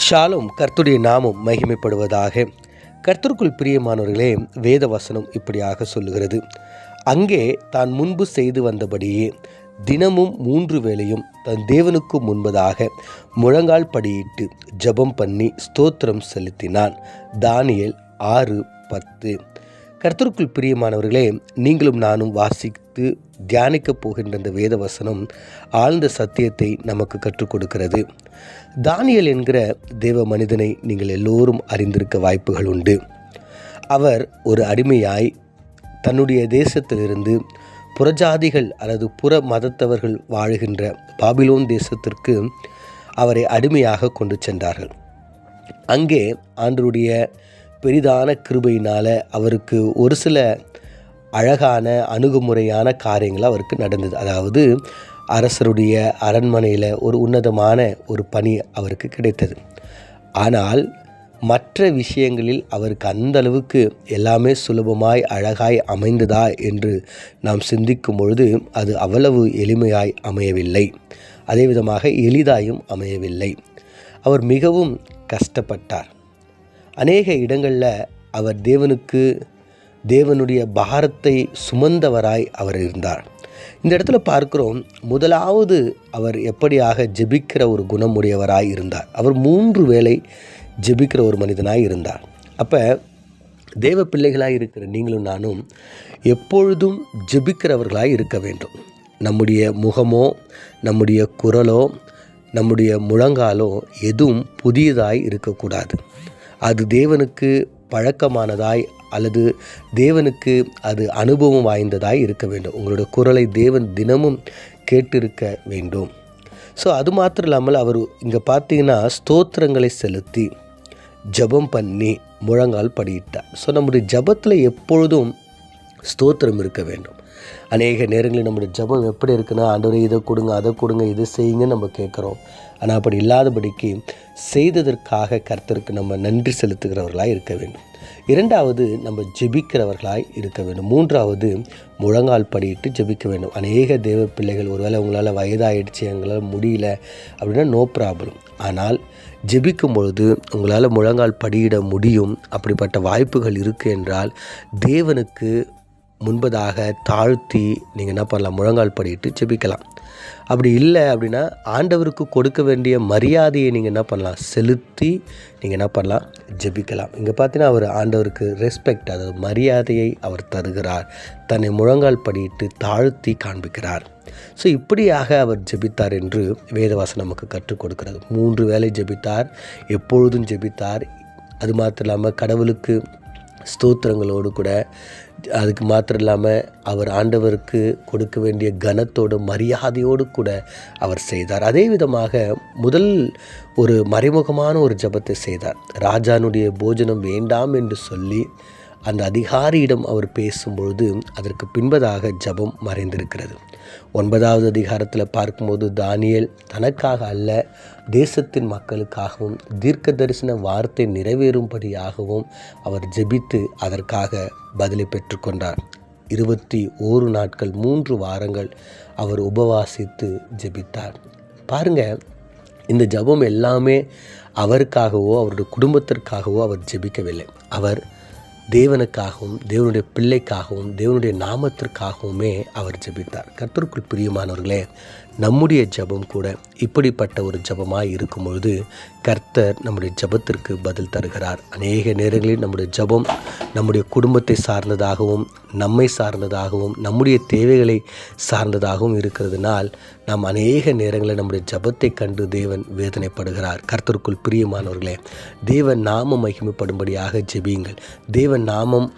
ஷாலும் கர்த்தருடைய நாமம் மகிமைப்படுவதாக. கர்த்தருக்குள் பிரியமானவர்களே, வேத வசனம் இப்படியாக சொல்லுகிறது. அங்கே தான் முன்பு செய்து வந்தபடியே தினமும் 3 வேளையும் தன் தேவனுக்கு முன்பதாக முழங்கால் படியிட்டு ஜெபம் பண்ணி ஸ்தோத்திரம் செலுத்தினான். தானியேல் 6:10. கர்த்தருக்குள் பிரியமானவர்களே, நீங்களும் நானும் வாசித்து தியானிக்கப் போகின்ற இந்த வேத வசனம் ஆழ்ந்த சத்தியத்தை நமக்கு கற்றுக் கொடுக்கிறது. தானியேல் என்கிற தேவ மனிதனை நீங்கள் எல்லோரும் அறிந்திருக்க வாய்ப்புகள் உண்டு. அவர் ஒரு அடிமையாய் தன்னுடைய தேசத்திலிருந்து புறஜாதிகள் அல்லது புற மதத்தவர்கள் வாழுகின்ற பாபிலோன் தேசத்திற்கு அவரை அடிமையாக கொண்டு சென்றார்கள். அங்கே ஆண்டவருடைய பெரிதான கிருபையினால் அவருக்கு ஒரு சில அழகான அணுகுமுறையான காரியங்கள் அவருக்கு நடந்தது. அதாவது அரசருடைய அரண்மனையில் ஒரு உன்னதமான ஒரு பணி அவருக்கு கிடைத்தது. ஆனால் மற்ற விஷயங்களில் அவருக்கு அந்த அளவுக்கு எல்லாமே சுலபமாய் அழகாய் அமைந்ததா என்று நாம் சிந்திக்கும் பொழுது அது அவ்வளவு எளிமையாய் அமையவில்லை. அதே விதமாக எளிதாயும் அமையவில்லை. அவர் மிகவும் கஷ்டப்பட்டார். அநேக இடங்களில் அவர் தேவனுடைய பாரத்தை சுமந்தவராய் அவர் இருந்தார். இந்த இடத்துல பார்க்கிறோம், முதலாவது அவர் எப்படியாக ஜெபிக்கிற ஒரு குணமுடையவராய் இருந்தார். அவர் 3 வேளை ஜெபிக்கிற ஒரு மனிதனாய் இருந்தார். அப்போ தேவ பிள்ளைகளாய் இருக்கிற நீங்களும் நானும் எப்பொழுதும் ஜெபிக்கிறவர்களாய் இருக்க வேண்டும். நம்முடைய முகமோ, நம்முடைய குரலோ, நம்முடைய முழங்காலோ எதுவும் புதியதாய் இருக்கக்கூடாது. அது தேவனுக்கு பழக்கமானதாய் அல்லது தேவனுக்கு அது அனுபவம் வாய்ந்ததாய் இருக்க வேண்டும். உங்களுடைய குரலை தேவன் தினமும் கேட்டிருக்க வேண்டும். ஸோ அது மாத்திரம் இல்லாமல் அவர் இங்கே பார்த்தீங்கன்னா ஸ்தோத்திரங்களை செலுத்தி ஜெபம் பண்ணி முழங்கால் படியிட்டார். ஸோ நம்முடைய ஜெபத்தில் எப்பொழுதும் ஸ்தோத்திரம் இருக்க வேண்டும். அநேக நேரங்களில் நம்முடைய ஜெபம் எப்படி இருக்குன்னா, ஆண்டவரே இதை கொடுங்க, அதை கொடுங்க, இதை செய்யுங்கன்னு நம்ம கேட்குறோம். ஆனால் அப்படி இல்லாதபடிக்கு செய்ததற்காக கர்த்தருக்கு நம்ம நன்றி செலுத்துகிறவர்களாய் இருக்க வேண்டும். 2வது நம்ம ஜெபிக்கிறவர்களாய் இருக்க வேண்டும். 3வது முழங்கால் படியிட்டு ஜெபிக்க வேண்டும். அநேக தேவ பிள்ளைகள் ஒருவேளை உங்களால் வயதாகிடுச்சு, எங்களால் முடியல அப்படின்னா நோ ப்ராப்ளம். ஆனால் ஜெபிக்கும் பொழுது உங்களால் முழங்கால் படியிட முடியும். அப்படிப்பட்ட வாய்ப்புகள் இருக்குது என்றால் தேவனுக்கு முன்பதாக தாழ்த்தி நீங்கள் என்ன பண்ணலாம், முழங்கால் படியிட்டு ஜெபிக்கலாம். அப்படி இல்லை அப்படின்னா ஆண்டவருக்கு கொடுக்க வேண்டிய மரியாதையை நீங்கள் என்ன பண்ணலாம், செலுத்தி நீங்கள் என்ன பண்ணலாம், ஜெபிக்கலாம். இங்கே பார்த்தீங்கன்னா அவர் ஆண்டவருக்கு ரெஸ்பெக்ட், அதாவது மரியாதையை அவர் தருகிறார். தன்னை முழங்கால் படியிட்டு தாழ்த்தி காண்பிக்கிறார். ஸோ இப்படியாக அவர் ஜெபித்தார் என்று வேதவாசனம் நமக்கு கற்றுக் கொடுக்கிறது. 3 வேளை ஜெபித்தார், எப்பொழுதும் ஜெபித்தார். அது மாத்திரம் இல்லாமல் கடவுளுக்கு ஸ்தோத்திரங்களோடு கூட, அதுக்கு மாத்திரம் இல்லாமல் அவர் ஆண்டவருக்கு கொடுக்க வேண்டிய கனத்தோடு மரியாதையோடு கூட அவர் செய்தார். அதே விதமாக முதல் ஒரு மறைமுகமான ஒரு ஜெபத்தை செய்தார். ராஜானுடைய போஜனம் வேண்டாம் என்று சொல்லி அந்த அதிகாரியிடம் அவர் பேசும்பொழுது அதற்கு பின்பதாக ஜெபம் மறைந்திருக்கிறது. 9வது அதிகாரத்தில் பார்க்கும்போது தானியேல் தனக்காக அல்ல, தேசத்தின் மக்களுக்காகவும் தீர்க்க தரிசன வார்த்தை நிறைவேறும்படியாகவும் அவர் ஜெபித்து அதற்காக பதிலை பெற்றுக்கொண்டார். 21 நாட்கள் 3 வாரங்கள் அவர் உபவாசித்து ஜெபித்தார். பாருங்கள், இந்த ஜெபம் எல்லாமே அவருக்காகவோ அவருடைய குடும்பத்திற்காகவோ அவர் ஜெபிக்கவில்லை. அவர் தேவனுக்காகவும் தேவனுடைய பிள்ளைக்காகவும் தேவனுடைய நாமத்திற்காகவுமே அவர் ஜெபித்தார். கர்த்தருக்குள் பிரியமானவர்களே, நம்முடைய ஜெபம் கூட இப்படிப்பட்ட ஒரு ஜெபமாய் இருக்கும் பொழுது கர்த்தர் நம்முடைய ஜெபத்திற்கு பதில் தருகிறார். அநேக நேரங்களில் நம்முடைய ஜெபம் நம்முடைய குடும்பத்தை சார்ந்ததாகவும் நம்மை சார்ந்ததாகவும் நம்முடைய தேவைகளை சார்ந்ததாகவும் இருக்கிறதுனால் நாம் அநேக நேரங்களில் நம்முடைய ஜெபத்தை கண்டு தேவன் வேதனைப்படுகிறார். கர்த்தருக்குள் பிரியமானவர்களே, தேவன் நாமம் மகிமைப்படும்படியாக ஜெபியுங்கள். தேவன் நாமம்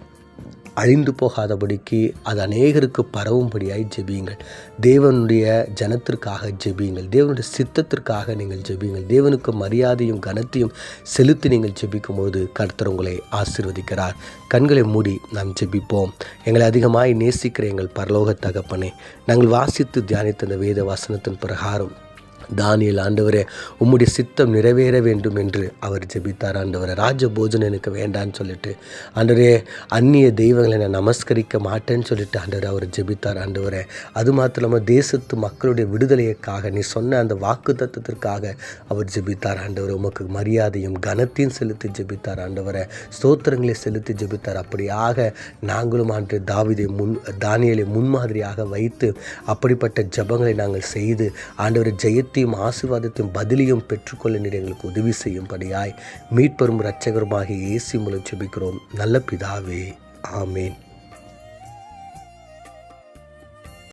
அழிந்து போகாதபடிக்கு அது அநேகருக்கு பரவும்படியாய் ஜெபியுங்கள். தேவனுடைய ஜனத்திற்காக ஜெபியுங்கள். தேவனுடைய சித்தத்திற்காக நீங்கள் ஜெபியுங்கள். தேவனுக்கு மரியாதையும் கனத்தையும் செலுத்தி நீங்கள் ஜெபிக்கும்போது கர்த்தர் உங்களை ஆசீர்வதிக்கிறார். கண்களை மூடி நாம் ஜெபிப்போம். எங்களை அதிகமாய் நேசிக்கிற எங்கள் பரலோக தகப்பனே, நாங்கள் வாசித்து தியானித்த அந்த வேத வசனத்தின் பிரகாரம் தானியேல் ஆண்டவரே உம்முடைய சித்தம் நிறைவேற வேண்டும் என்று அவர் ஜெபித்தார் ஆண்டவரே. ராஜபோஜனம் எனக்கு வேண்டான்னு சொல்லிட்டு ஆண்டவரே, அந்நிய தெய்வங்களை நான் நமஸ்கரிக்க மாட்டேன்னு சொல்லிட்டு ஆண்டவரே அவர் ஜெபித்தார் ஆண்டவரே. அது மாத்திரம் இல்லாமல் தேசத்து மக்களுடைய விடுதலைக்காக நீ சொன்ன அந்த வாக்கு தத்துவத்திற்காக அவர் ஜெபித்தார் ஆண்டவரே. உமக்கு மரியாதையும் கனத்தையும் செலுத்தி ஜெபித்தார் ஆண்டவரே. ஸ்தோத்திரங்களை செலுத்தி ஜெபித்தார். அப்படியாக நாங்களும் ஆண்டு தானியேலை முன்மாதிரியாக வைத்து அப்படிப்பட்ட ஜெபங்களை நாங்கள் செய்து ஆண்டவரை ஜெயத்தையும் ஆசீர்வாதத்தையும் பதிலையும் பெற்றுக்கொள்ள நீர் எங்களுக்கு உதவி செய்யும்படியாய் மீட்பெரும் இரட்சகருமாகிய இயேசு மூலம் ஜெபிக்கிறோம் நல்ல பிதாவே, ஆமேன்.